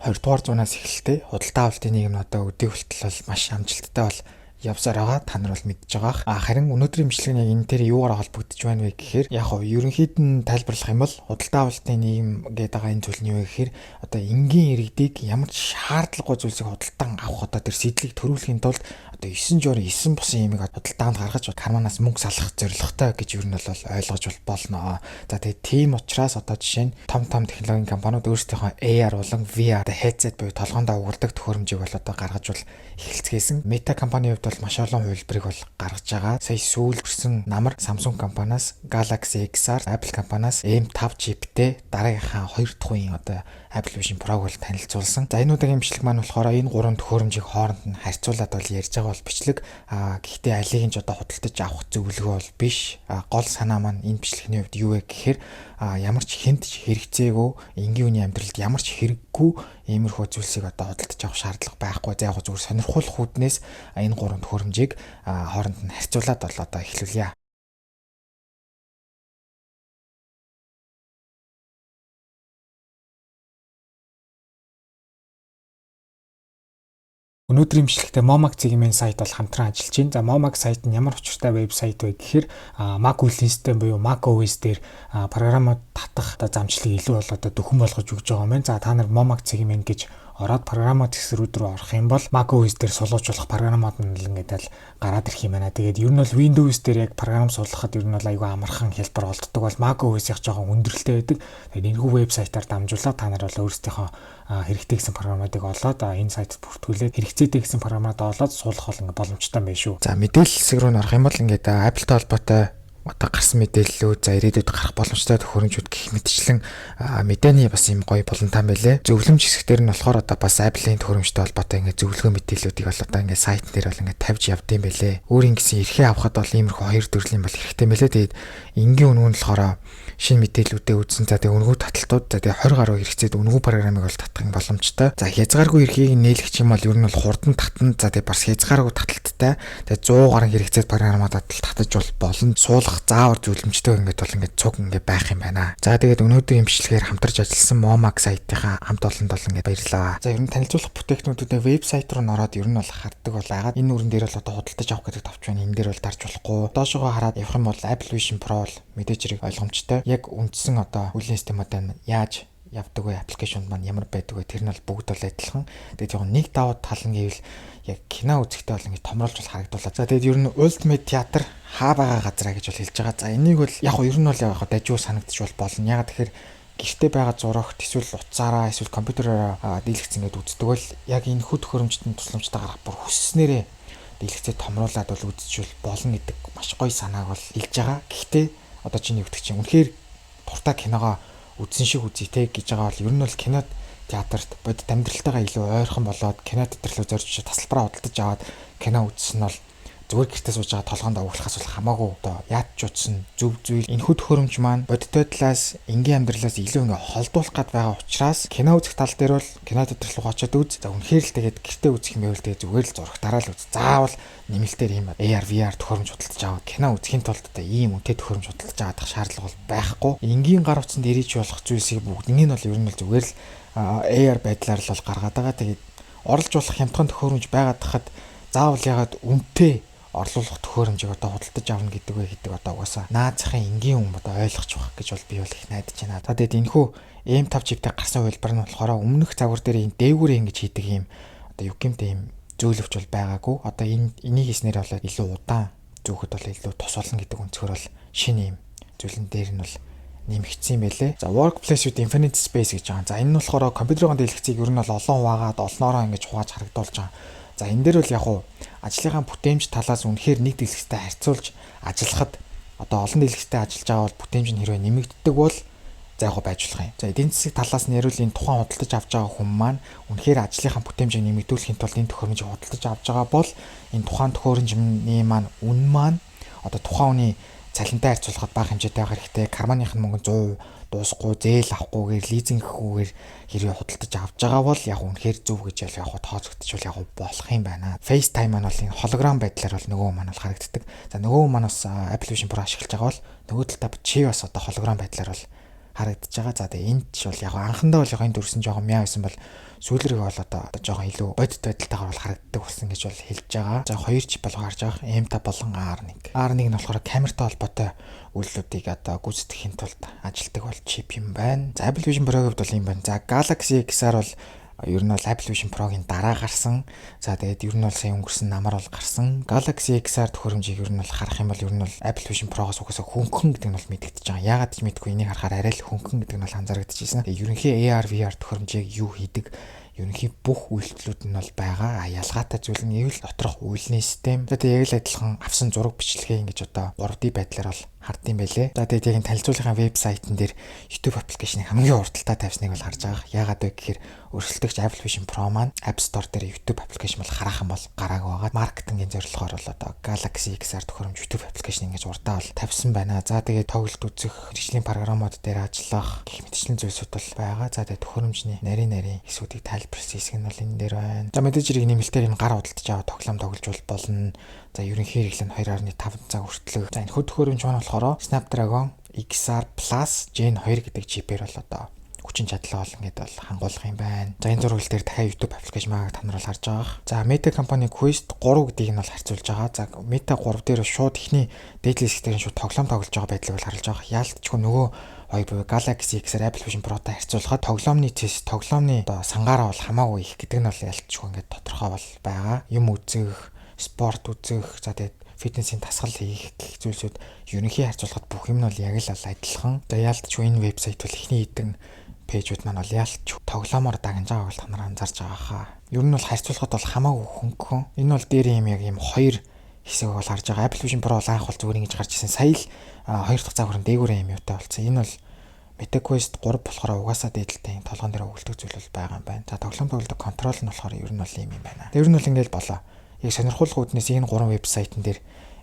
20-р зуунаас эхэлтэй худалдаа авалтын нийгэм нь одоо өдөө хүртэл бол маш амжилттай бол явсаар байгаа. Та нар бол мэдж байгаа. Харин өнөөдрийн бичлэг нь яг энэ дээр юугаар холбогдож байна вэ гэхээр яг хоо ерөнхийд нь тайлбарлах юм бол худалдаа авалтын нийгэм гэдэг байгаа энэ зүйл нь юу вэ гэхээр одоо энгийн иргэдийг ямар ч шаардлагагүй зүйлсийг худалдан авах одоо тэр сэтлийг төрүүлэхийн тулд одоо 9 журын 9 бусын ямиг худалдаанд гаргаж карманаас мөнгө салах зорилготой гэж юу нь бол ойлгож болно. За тэгээд тийм учраас одоо жишээ нь том технологийн компаниуд өөрсдийнхөө AR болон VR headset буюу толгоондоо угладаг төхөөрөмжийг бол одоо гаргаж бол эхэлцгээсэн. Meta компанийн хувьд бол маш олон хувилбарыг бол гаргаж байгаа. Сая сүүлдсэн намар Samsung компаниас Galaxy XR, Apple компаниас M5 чиптэй дараагийнхаа 2 дахь үеийн одоо Apple Vision Pro-г бол танилцуулсан. За энэ удаагийн бичлэг маань болохоор энэ гурван төхөөрөмжийг хооронд нь харьцуулаад бол ярьж байгаа бол бичлэг. Гэхдээ алийг нь ч одоо худалдаж авах зөвлөгөө бол биш. Гол санаа маань энэ бичлэгийн хувьд юу вэ гэхээр ямар ч хэнд хэрэгцээгүй энгийн үеийн амьдралд ямар ч хэрэггүй иймэрхүү зүйлсийг одоо худалдаж авах шаардлага байхгүй. За яг зүгээр сонирхолтой хүднээс энэ гурван төхөөрөмжийг хооронд нь харьцуулаад бол одоо эхлүүлье. Өнөөдрийн бичлэгтээ Momag цэгийн сайт бол хамтран ажиллаж байна. За Momag сайт нь ямар учиртай вебсайт вэ гэхээр Mac үеийн систем буюу macOS дээр програмууд татах одоо замчлалыг илүү бол одоо дөхөн болгож өгч байгаа юм байна. За та нар Momag цэгийн гэж ороод програмууд хэсрүүд рүү орох юм бол macOS дээр суулгажуулах програмууд нь л ингээд л гараад ирэх юм байна. Тэгээд ер нь бол Windows дээр яг програм суулгахад ер нь бол айгүй амархан хялбар олддог бол macOS яг жоохон өндөрлөлтэй байдаг. Тэгээд энэхүү вебсайтаар дамжуулаад та нар бол өөрсдийнхөө хэрэгтэй гэсэн програмуудыг олоод энэ сайтад бүртгүүлээд хэрэгцээтэй гэсэн програмуудаа олоод суулгах бол ингээд боломжтой байна шүү. За мэдээлэл хэсэг рүү орох юм бол ингээд Apple-тай холбоотой одоо гарсан мэдээллүүд за ирээдүйд гарах боломжтой төхөөрөмжүүд гэх мэтчлэн мэдээний бас юм гоё болонтан байлээ. Зөвлөмж хэсгээр нь болохоор одоо бас Apple-ийн төхөөрөмжтэй холбоотой ингээд зөвлөгөө мэдээллүүдийг бол одоо ингээд сайт дээр бол ингээд тавьж явдсан байлээ. Өөрийн гэсэн эрхээ авахд бол иймэрхүү хоёр төрлийн бол хэрэгтэй байлээ. Тэгээд энгийн үнэн нь болохоор шинэ мэдээллүүдээ үзсэн. За тэгээ үнгүү таталтууд за тэгээ 20 гаруй хэрэгцээд үнгүү програмыг бол татах боломжтой. За хязгааргүй эрхийг нээлгэх юм бол ер нь бол хурдан татна. За тэгээ бас хязгааргүй таталттай. Тэгээ 100 гаруй хэрэгцээд програмаа татаж бол болно. Суулгах заавар зөвлөмжтэй ингээд бол ингээд цуг ингээд байх юм байна. За тэгээд өнөөдрийн бичлэгээр хамтарч ажилласан Momag сайтынхаа хамт олонд бол ингээд баярлалаа. За ер нь танилцуулах бүтээгдэхүүнүүдээ вебсайт руу ороод ер нь бол харддаг бол агаад энэ нүрэн дээр бол одоо худалдаж авах гэдэг товч байна. Энэ дээр бол дарж болохгүй. Доошогоо хараад явах юм бол Apple Vision Pro бол мэдээж хэрэг ойлгомжтой. Яг үндсэн одоо үеийн системүүдээ яаж явдаг вэ? Аппликейшнд маань ямар байдаг вэ? Тэр нь бол бүгд бол адилхан. Тэгээд яг нэг давуу тал нь гэвэл яг кино үзэхдээ бол ингэ томруулж бол харагдуулаа. За тэгээд ер нь Ultimate театр хаа байгаа газараа гэж бол хэлж байгаа. За энийг бол яг ер нь бол яг дажгүй санагдчих бол болно. Яг тэгэхээр гэртээ байгаа зурагт эсвэл утсаараа эсвэл компьютераараа дийлэгцэн гэдэг үздэг бол яг энэ хөт хөрөмжтөнд тусламжтай гарах бүр хүсснээрээ дийлэгцээ томруулаад бол үзчихвэл болно гэдэг маш гоё санааг бол хэлж байгаа. Гэхдээ одоо чиний өвтг чинь үнэхээр дуртай киногоо үзсэн шиг үзье те гэж байгаа бол ер нь бол кино театрт бодит амьдралтайгаа илүү ойрхон болоод кино театр руу зорж тасалбараа худалдаж аваад кино үзсэн нь бол зүгээр гэртээ сууж байгаа толгоонд агуулхаас бол хамаагүй одоо яад ч утсан зөв зүйл энэхүү төхөөрөмж маань бодит байдлаас энгийн амьдралаас илүү ингээ холдуулах гад байгаа учраас кино үзэх тал дээр бол кино театр руу очиод үз. За үнэхээр л тэгээд гэртээ үзэх юм байвал тэгээд зүгээр л зурагтаараа л үз. Заавал нэмэлтээр ийм AR VR төхөөрөмж худалдаж аваад кино үзэхийн тулд одоо ийм үнэтэй төхөөрөмж худалдаж авах шаардлага бол байхгүй. Энгийн гар утсанд ирээч болох зүйлсийг бүгднийг нь бол ер нь бол зүгээр л AR байдлаар л бол гаргаад байгаа. Тэгээд орлож болох хямдхан төхөөрөмж байгаад тахад заавал ягаад үнэтэй орлуулах төхөөрөмжийг одоо худалдаж авна гэдэг вэ гэдэг одоо угаасаа наазахын энгийн хүн одоо ойлгож байгаа гэж бол би бол их найдаж байна. За тэгээд энэхүү M5 чиптэй гарсан хувилбар нь болохоор өмнөх загвар дээр энэ дээгүүр ингэж хийдэг юм одоо юу гэмтэй юм зөөлөвч бол байгаагүй. Одоо энийг хийснээр бол илүү удаан зөөхөд бол илүү тус болно гэдэг өнцгөр бол шинэ юм зүйлэн дээр нь бол нэмэгдсэн юм байлээ. За Workplace with Infinite Space гэж байгаа. За энэ нь болохоор компьютерын дэлгэцийг ер нь бол олон хуваагаад олноороо ингэж хувааж харагдуулж байгаа. За энэ дээр бол яг уу ажлынхаа бүтээмж талаас үнэхээр нэг дэлгэцтэй харьцуулж ажиллахад одоо олон дэлгэцтэй ажиллаж байгаа бол бүтээмж нь хэрвээ нэмэгддэг бол за яг байж болох юм. За эдийн засгийн талаас нь ярил энэ тухайн худалдаж авч байгаа хүн маань үнэхээр ажлынхаа бүтээмжийг нэмэгдүүлэхийн тулд энэ төхөөрөмжийг худалдаж авч байгаа бол энэ тухайн төхөөрөмжийн маань үн маань одоо тухайн хүний цалинтай харьцуулахад бага хэмжээтэй байх хэрэгтэй. Карманых нь мөнгө 100% дуусахгүй, зээл авахгүйгээр, лизингхгүйгээр хэрвээ худалдаж авч байгаа бол яг үнэхээр зөв гэж яг тооцогдчихвол яг болох юм байна. FaceTime маань бол энэ холограм байдлаар бол нөгөө маань бол харагддаг. За нөгөө маань бас Apple Vision Pro ашиглаж байгаа бол нөгөө талдаа чи бас одоо холограм байдлаар бол харагдаж байгаа. За тэгээ энд ч бол яг анхандаа бол яг энэ дүрсэн жоохон мяа байсан бол сүүлрэг бол одоо жоохон илүү бодит байдалтайгаар бол харагддаг болсон гэж бол хэлж байгаа. За 2 чип болго харж байгаа. M5 болон R1. R1 нь болохоор камертай холбоотой үйлдэлүүдийг одоо гүйцэтгэхийн тулд ажилтдаг бол чип юм байна. За Apple Vision Pro-гийн хувьд бол юм байна. За Galaxy XR бол ер нь бол Apple Vision Pro-гийн дараа гарсан. За тэгээд ер нь бол сая өнгөрсөн намар бол гарсан. Galaxy XR төхөөрөмжийг ер нь бол харах юм бол ер нь бол Apple Vision Pro-гоос угаасаа хөнгөн гэдэг нь бол мэдэгдэж байгаа. Яагаад ч мэдгүй энийг харахаар арай л хөнгөн гэдэг нь бол анзаарэгдэжсэн. Тэгээд ерөнхий AR VR төхөөрөмжийг юу хийдэг? Ерөнхий бүх үйлдэлүүд нь бол байгаа. Ялгаатай зүйл нь ивэл доторх үйлний систем. Тэгээд яг л адилхан авсан зураг бичлэгээ ингэж одоо 3D байдлаар бол хардсан байлээ. За тэгээд яг энэ танилцуулгын вебсайтн дээр YouTube аппликейшнийг хамгийн урталтаа тавьсныг бол харж байгаа. Яагаад вэ гэхээр өрсөлдөгч Apple Vision Pro маань App Store дээр YouTube аппликейшн бол хараахан бол гараагүй байгаа. Маркетингийн зорилгоор бол одоо Galaxy XR төхөөрөмж YouTube аппликейшн ингэж урдаа бол тавьсан байна. За тэгээд тоглолт үзэх, хэрэгжлийн програмууд дээр ажиллах гэх мэтчлэн зүйлсүүд бол байгаа. За тэгээд төхөөрөмжний нарийн хэсгүүдийг тайлбарласан хэсэг нь бол энэ дээр байна. За мэдээж хэрэг нэмэлтээр энэ гар худалдаж аваад тоглоом тоглож болно. За ерөнхий хэрэглэн 2.5 цаг хүртэл. За энэ төхөөрөмж маань болохоор Snapdragon XR Plus Gen 2 гэдэг чипээр бол одоо хүчин чадлаа бол ингээд бол хангуулах юм байна. За энэ зургал дээр дахиад YouTube аппликейшн маяг та нар бол харж байгаа. За Meta компани Quest 3 гэдгийг нь бол харьцуулж байгаа. За Meta 3 дээр шууд ихний дээдлэс дээр шууд тоглоом тоглож байгаа байдлыг бол харж байгаа. Яалтчгүй нөгөө хоёр буюу Galaxy XR Apple Vision Pro-тай харьцуулахад тоглоомны тест, тоглоомны одоо сангаараа бол хамаагүй их гэдэг нь бол ялтчгүй ингээд тодорхой бол байгаа. Юм үзэх, спорт үзэх, за тэгээд фитнесийн дасгал хийх гэх зүйлсүүд ерөнхий харьцуулахад бүх юм нь бол яг л адилхан. За яалтчгүй энэ вебсайт бол ихний хэдэн пэйжүүд маань бол яалтч тоглоомоор дагнаж байгааг бол та нар анзаарч байгаа хаа. Ер нь бол харьцуулахад бол хамаагүй хөнгөн. Энэ бол дээр юм яг юм хоёр хэсэг бол харж байгаа. Apple Vision Pro бол анх бол зүгээр ингэж гарч ирсэн. Сая л 2 дахь цаг хүрэн дээгүүрээ юм юутай болсон. Энэ бол Meta Quest 3 болохоор угаасаа дээдэлтэй толгоон дээр өгүүлдэг зүйл бол байгаа юм байна. За тоглоом тоглодог контрол нь болохоор ер нь бол юм байна. Тэр нь бол ингээл болоо. Яг сонирхолтой үднээс энэ 3 вебсайтн дээр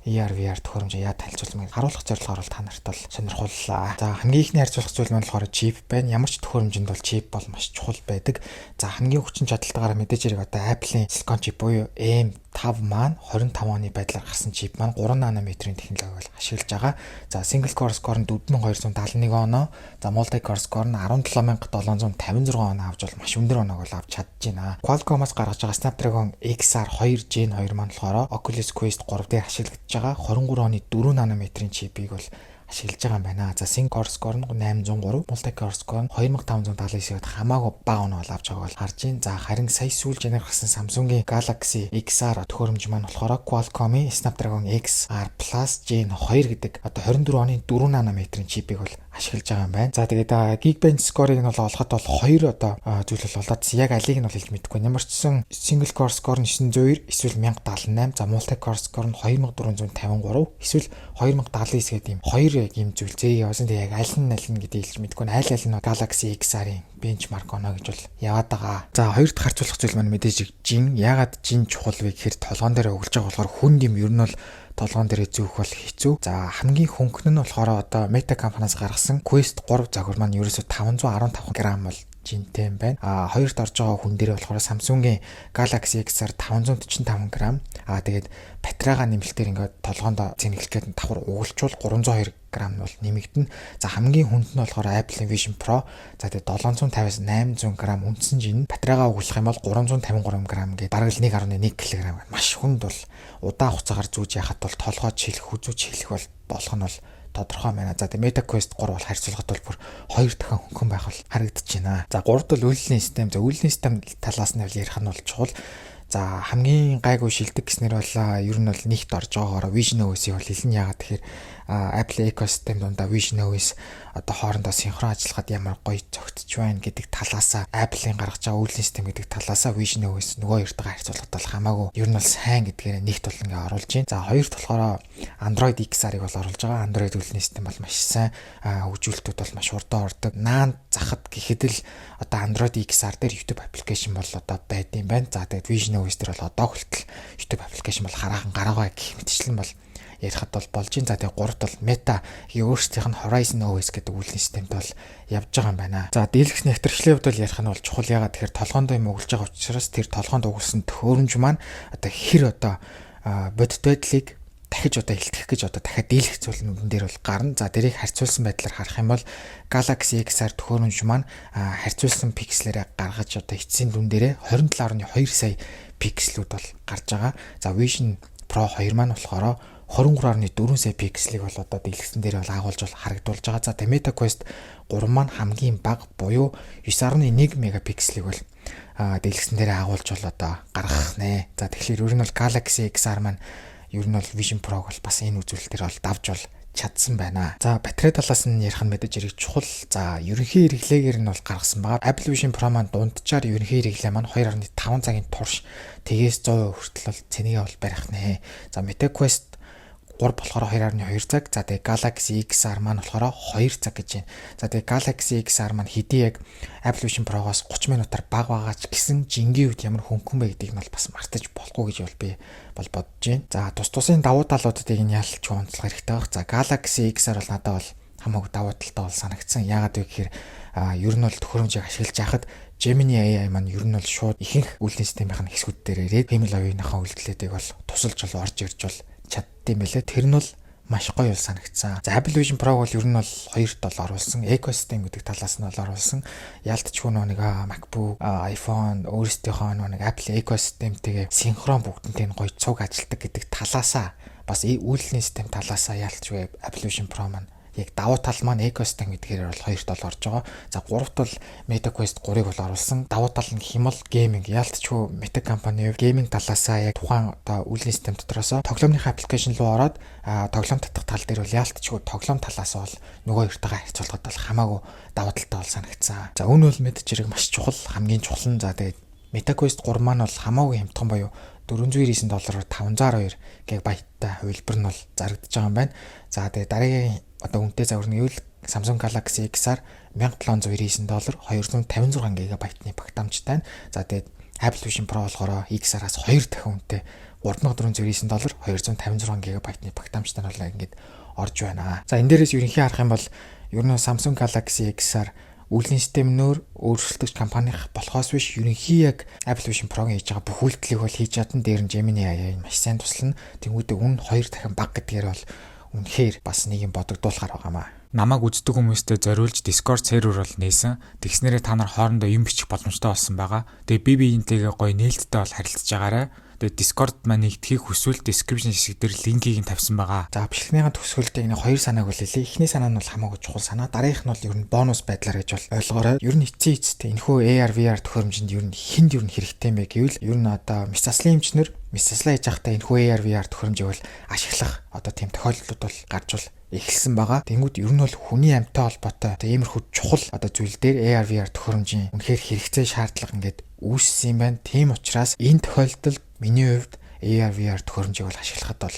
AR VR төхөөрөмжөө яа танилцуулмыг харуулах зорилгоор бол та нарт бол сонирхоллоо. За хамгийн ихний харьцуулах зүйл маань болохоор чип байна. Ямар ч төхөөрөмжөнд бол чип бол маш чухал байдаг. За хамгийн хүчин чадалтайгаар мэдээж хэрэг одоо Apple-ийн Silicon chip буюу M5 маань 25 оны байдлаар гарсан чип маань 3 нанометрийн технологиг бол ашиглаж байгаа. За single core score нь 4271 оноо, за multi core score нь 17756 оноо авч бол маш өндөр оноог бол авч чадчихна. Qualcomm-аас гаргаж байгаа Snapdragon XR 2 Gen 2 маань болохоор Oculus Quest 3 дээр ашиглагдаж байгаа 23 оны 4 нанометрийн чипийг бол ашиглаж байгаа юм байна. За single core score нь 803, multi core score нь 2579-д хамаагүй бага оноо авч байгааг бол харж байна. За харин сая сүүлд гаргасан Samsung-ийн Galaxy XR төхөөрөмж маань болохоор Qualcomm-ийн Snapdragon XR Plus Gen 2 гэдэг одоо 24 оны 4 нанометрийн чипийг бол ашиглаж байгаа юм байна. За тэгээд Geekbench score-ыг нь бол олоход бол 2 одоо зүйл бол болоод яг алийг нь бол хэлж мэдэхгүй. Ямар ч гэсэн single core score нь 902, эсвэл 1078, за multi core score нь 2453, эсвэл 2079 гэдэг юм. Хоёр яг юм зүйл зээ явсан. Тэгээд яг аль нь гэдгийг хэлж мэдэхгүй. Аль нь Galaxy XR-ийн benchmark оноо гэж бол яваад байгаа. За хоёр дахь харьцуулах зүйл маань мэдээж жин. Ягаад жин чухал вэ гэхээр толгоон дээр өгүүлж байгаа болохоор хүнд юм ер нь бол толгоон дээр зүүх бол хэцүү. За хамгийн хөнгөн нь болохоор одоо Meta компаниас гаргасан Quest 3 загвар маань ерөөсө 515 г бол жинтэй юм байна. Хоёрт орж байгаа хүн дээр болохоор Samsung-ийн Galaxy XR 545 г. Тэгээд батарейгаа нэмэлтээр ингээд толгоонд зэнэглэх гээд давхар угуулчвал 302 г нь бол нэмэгдэнэ. За хамгийн хүнд нь болохоор Apple Vision Pro. За тэгээд 750-аас 800 г үндсэн жин. Батарейгаа угуулах юм бол 353 г гээд бараг л 1.1 кг. Маш хүнд бол удаан хугацаагаар зүүж яхад бол толгой чихлэх, хүзүү чихлэх бол болох нь бол тодорхой байна. За тэгээд Meta Quest 3 бол харьцуулахад бол бүр 2 дахин хөнгөн байх бол харагдаж байна. За 3-т бол үйлдлийн систем. За үйлдлийн систем талаас нь ярих нь бол чухал. За хамгийн гайгүй шилдэг гэснээр бол ер нь бол нэгт орж байгаагаар Vision OS-ийг бол хэлнэ. Яагаад тэгэхээр Apple ecosystem дундаа Vision OS одоо хоорондоо синхрон ажиллахад ямар гоё зөгтөж байна гэдэг талаасаа Apple-ийн гаргаж байгаа үйлдлийн систем гэдэг талаасаа Vision OS нөгөө хоёртойгоо харьцуулахад бол хамаагүй ер нь бол сайн гэдгээр нэгт бол ингээ оруулж байна. За хоёрт болохоор Android XR-ыг бол оруулж байгаа. Android үйлдлийн систем бол маш сайн, хөгжүүлэлтүүд бол маш хурдан ордог. Наанд захад гэхэд л одоо Android XR дээр YouTube application бол одоо байд юм байна. За тэгээд Vision OS дээр бол одоо хүртэл YouTube application бол хараахан гараагаа гэх мэтчлэн бол ярихад бол болж байна. За тэгээд 3-т бол Meta өөрсдийнх нь Horizon OS гэдэг үйлдлийн системд бол явж байгаа юм байна. За дийлэгч нэвтрүүлгийн хувьд бол ярих нь бол чухал. Ягаад тэгэхээр толгоонд юм өгүүлж байгаа учраас тэр толгоонд өгүүлсэн төхөөрөмж маань одоо хэр одоо бодит байдлыг дахиж одоо илтгэх гэж одоо дахиад дийлэх зүйл нүдэн дээр бол гарна. За дэрийг харьцуулсан байдлаар харах юм бол Galaxy XR төхөөрөмж маань харьцуулсан пикселээрээ гаргаж одоо эцсийн дүн дээрээ 27.2 сая пикселүүд бол гарч байгаа. За Vision Pro 2 маань болохоор 23.4 сая пикселийг бол одоо дийлгэсэн дээр бол агуулж бол харагдуулж байгаа. За Meta Quest 3 маань хамгийн бага буюу 9.1 мегапикселийг бол дийлгэсэн дээр агуулж бол одоо гаргах нэ. За тэгэхээр ер нь бол Galaxy XR маань ер нь бол Vision Pro-г бол бас энэ үзүүлэлтээр бол давж бол чадсан байна. За батарей талаас нь ярих нь мэдээж хэрэг чухал. За ерөнхий хэрэглээгээр нь бол гаргасан байгаа. Apple Vision Pro маань дунджаар ерөнхий хэрэглээ маань 2.5 цагийн турш тгээс 100% хүртэл бол цэнэгээ бол барих нэ. За Meta Quest 3 болохоор 2.2 цаг. За тэгээ Galaxy XR маань болохоор 2 цаг гэж байна. За тэгээ Galaxy XR маань хэдий яг Apple Vision Pro-гоос 30 минутаар бага байгаа ч гэсэн жингийн үед ямар хөнгөн бэ гэдгийг нь бол бас мартаж болохгүй гэж бол би бол бодож байна. За тусын давуу талуудыг нь ялч онцлох хэрэгтэй баг. За Galaxy XR бол надад бол хамаагүй давуу талтай бол санагдсан. Яагаад вэ гэхээр ер нь бол төхөөрөмжийг ашиглаж яхад Gemini AI маань ер нь бол шууд ихэнх үйлдвэрлэлийн системийн хэсгүүд дээр ирээд Himalayan-ийнхаа үйлдэлүүдийг бол тусалж бол орж ирж бол чаддсан байлээ. Тэр нь бол маш гоё бол санагдсан. За Apple Vision Pro бол ер нь бол хоёрт бол оруулсан. Ecosystem гэдэг талаас нь бол оруулсан. Яалтчгүй нэг MacBook, iPhone өөрсдийнхөө нэг Apple Ecosystem-тэйгээ синхрон бүгднтэй гоё цуг ажилтдаг гэдэг талаасаа бас үйлдвэрлэлийн систем талаасаа яалтчгүй Apple Vision Pro маань яг давуу тал маань Ecosystem гэдгээр бол хоёрт бол орж байгаа. За гуравт бол Meta Quest 3-ыг бол оруулсан. Давуу тал нь хэмэл гейминг. Яалтчгүй Meta компани гейминг талаасаа яг тухайн одоо үйлдвэрлэлийн систем дотроос тоглоомныхаа аппликейшн руу ороод тоглоом татах тал дээр бол яалтчгүй тоглоом талаас бол нөгөө хоёртойгоо харьцуулахад бол хамаагүй давуу талтай бол санагдсан. За үүн бол мэдээж хэрэг маш чухал, хамгийн чухал нь. За тэгээд Meta Quest 3 маань бол хамаагүй хямдхан буюу $499-оор 512 GB-тай хувилбар нь бол зарагдаж байгаа юм байна. За тэгээд дараагийн одоо үнэтэй загвар нь гэвэл Samsung Galaxy XR $1799 256 GB-ны багтаамжтай. За тэгээд Apple Vision Pro болохоор XR-аас 2 дахин үнэтэй $3499 256 GB-ны багтаамжтай нь бол ингээд орж байна. За энэ дээрээс ерөнхий харах юм бол ер нь Samsung Galaxy XR үйлдвэрлэлийн систем нөр өөрчлөлтөж компанийн болохоос биш ерөнхий яг Apple Vision Pro-гийн хийж байгаа бүх үйлдэлийг бол хийж чадсан. Дээр нь Gemini AI маш сайн туслана. Тэнгүүдээ үн 2 дахин бага гэдгээр бол үнэхээр бас нэг юм бодогдуулахар байгаамаа. Намайг үздэг хүмүүстээ зориулж Discord сервер бол нээсэн. Тэгснээрээ та нар хоорондоо юм бичих боломжтой болсон байгаа. Тэгээ би биентэйгээ гоё нээлттэй бол харилцаж байгаарай. Тэгээд Discord маань нэгтгэхийг хүсвэл description хэсэг дээр линкийг нь тавьсан байгаа. За бичлэгнийхаа төгсгөлдөө энэ хоёр санааг бол хэлье. Эхний санаа нь бол хамаагүй чухал санаа. Дараагийнх нь бол ер нь бонус байдлаар гэж бол ойлгоорой. Ер нь эцсийн энэхүү AR VR төхөөрөмжинд ер нь хинд ер нь хэрэгтэй юм бэ гэвэл ер нь одоо мэс заслын эмчнэр мэс заслаа хийж байхдаа энэхүү AR VR төхөөрөмжийг бол ашиглах одоо тийм тохиолдлууд бол гарч бол эхэлсэн байгаа. Тэнгүүд ер нь бол хүний амьтаа холбоотой иймэрхүү чухал одоо зүйл дээр AR VR төхөөрөмжийн үнэхээр хэрэгцээ шаардлага ингээд үүссэн юм байна. Тийм учраас энэ тохиолдолд миний хувьд AR VR төхөөрөмжийг бол ашиглахад бол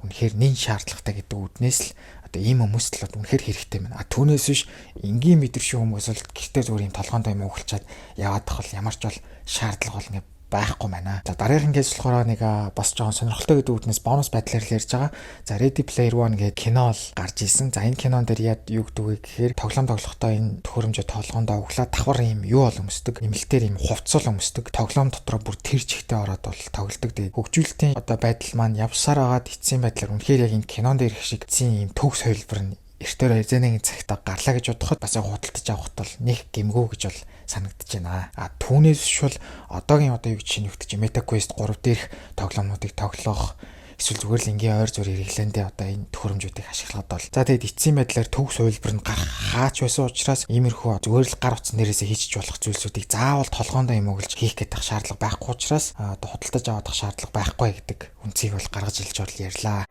үнэхээр нэн шаардлагатай гэдэг үднээс л одоо ийм хүмүүст л үнэхээр хэрэгтэй байна. Түүнээс биш энгийн мэдрэшин хүмүүс бол гэртээ зүгээр юм толгоондоо юм угуулчаад яваад тахал ямар ч бол шаардлага бол ингээд байхгүй байна. За дараагийн кейс болохоор нэг бас жоохон сонирхолтой гэдэг үднээс бонус байдлаар л ярьж байгаа. За Ready Player One гэдэг кино л гарч ирсэн. За энэ кинон дээр яд юу гэдэг вэ гэхээр тоглоом тоглохдоо энэ төхөөрөмжөд толгоондоо углаад давхар юм юу бол өмсдөг. Нэмэлтээр юм хувцсал өмсдөг. Тоглоом дотроо бүр тэр чигтээ ороод бол тоглодог. Тэгээд хөгжүүлэлтийн одоо байдал маань явсаар агаад эцсийн байдлаар үнэхээр яг энэ кинон дээр их шиг эцсийн юм төгс хувилбар нь эртээр эрзэнийн цагтаа гарлаа гэж бодоход бас яг худалдаж авахд бол нэг гэмгүү гэж бол санагдаж байна. Түүнээс шул одоогийн одоо юу гэж шинэвдэж Meta Quest 3 дээрх тоглоомнуудыг тоглох эсвэл зүгээр л ингийн ойр зур хэрэглээндээ одоо энэ төхөөрөмжүүдийг ашиглахад бол за тэгээд эцсийн байдлаар төгс хувилбар нь гарах хаач байсан учраас иймэрхүү зүгээр л гар утсан нэрээсээ хийчих болох зүйлсүүдийг заавал толгоондоо юм өгөлж хийх гэдэг шаардлага байхгүй учраас одоо худалдаж авах шаардлага байхгүй гэдэг үнцгийг бол гаргаж илж бол ярьлаа.